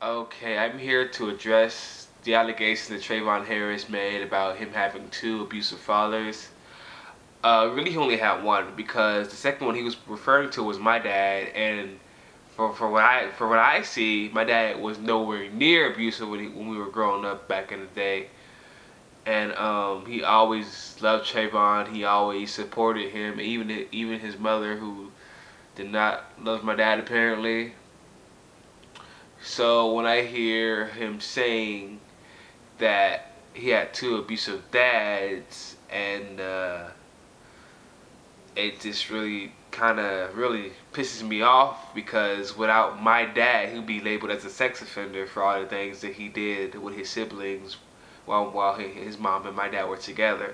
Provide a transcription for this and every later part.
Okay, I'm here to address the allegations that Trayvon Harris made about him having two abusive fathers. Really, he only had one because the second one he was referring to was my dad, and for what I see, my dad was nowhere near abusive when we were growing up back in the day, and he always loved Trayvon. He always supported him, even his mother who did not love my dad apparently. So when I hear him saying that he had two abusive dads, and it just really kind of really pisses me off because without my dad, he'd be labeled as a sex offender for all the things that he did with his siblings while his mom and my dad were together.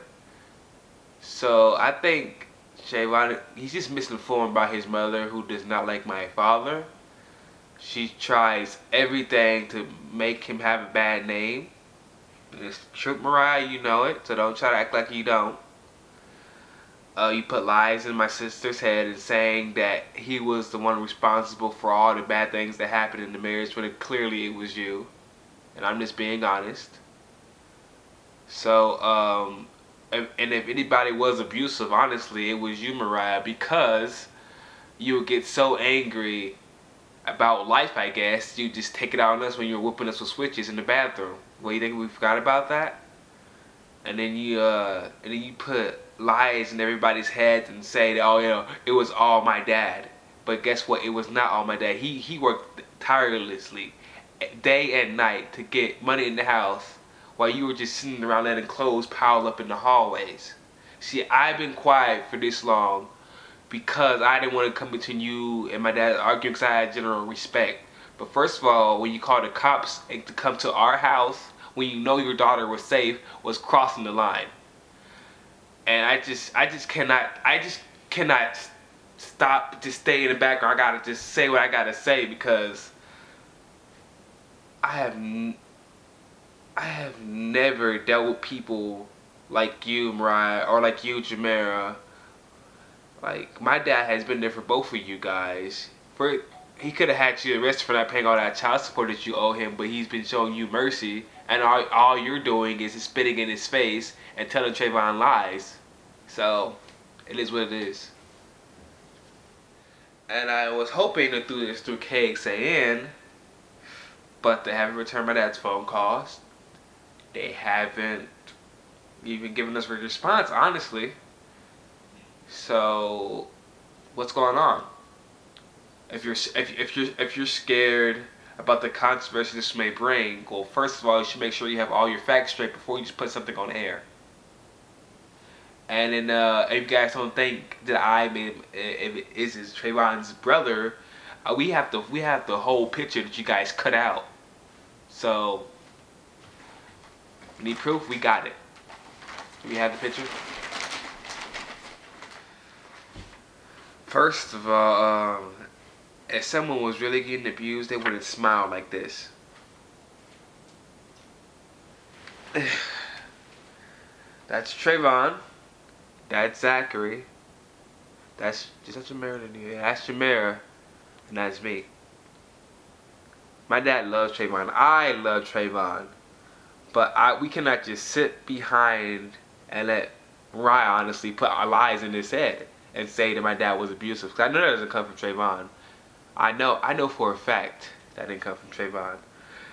So I think Shavon, he's just misinformed by his mother, who does not like my father. She tries everything to make him have a bad name. It's true, Mariah, you know it, so don't try to act like you don't. You put lies in my sister's head and saying that he was the one responsible for all the bad things that happened in the marriage when clearly it was you. And I'm just being honest. So, and if anybody was abusive, honestly, it was you, Mariah, because you would get so angry about life, I guess. You just take it out on us when you were whooping us with switches in the bathroom. Well, you think we forgot about that? And then you put lies in everybody's heads and say that, oh, it was all my dad. But guess what? It was not all my dad. He worked tirelessly day and night to get money in the house while you were just sitting around letting clothes pile up in the hallways. See, I've been quiet for this long because I didn't want to come between you and my dad arguing because I had general respect. But first of all, when you call the cops and to come to our house when you know your daughter was safe was crossing the line. And I just cannot stop, just stay in the background. I gotta just say what I gotta say because I have I have never dealt with people like you, Mariah, or like you, Jamera. Like, my dad has been there for both of you guys. For He could have had you arrested for not paying all that child support that you owe him, but he's been showing you mercy, and all you're doing is spitting in his face and telling Trayvon lies. So, it is what it is. And I was hoping to do this through KXAN, but they haven't returned my dad's phone calls. They haven't even given us a response, honestly. So, what's going on? If you're scared about the controversy this may bring, well, first of all, you should make sure you have all your facts straight before you just put something on air. And then, if you guys don't think that I mean, if it is Trayvon's brother, we have the whole picture that you guys cut out. So, need proof? We got it. Do we have the picture? First of all, if someone was really getting abused, they wouldn't smile like this. That's Trayvon. That's Zachary. That's Jamera. That's Jamera, and that's me. My dad loves Trayvon. I love Trayvon, but we cannot just sit behind and let Mariah honestly put our lies in his head and say that my dad was abusive. Cause I know that doesn't come from Trayvon. I know for a fact that didn't come from Treavon.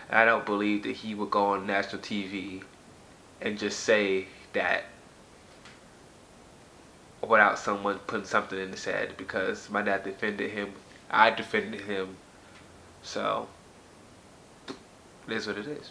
And I don't believe that he would go on national TV and just say that without someone putting something in his head, because my dad defended him. I defended him. So, it is what it is.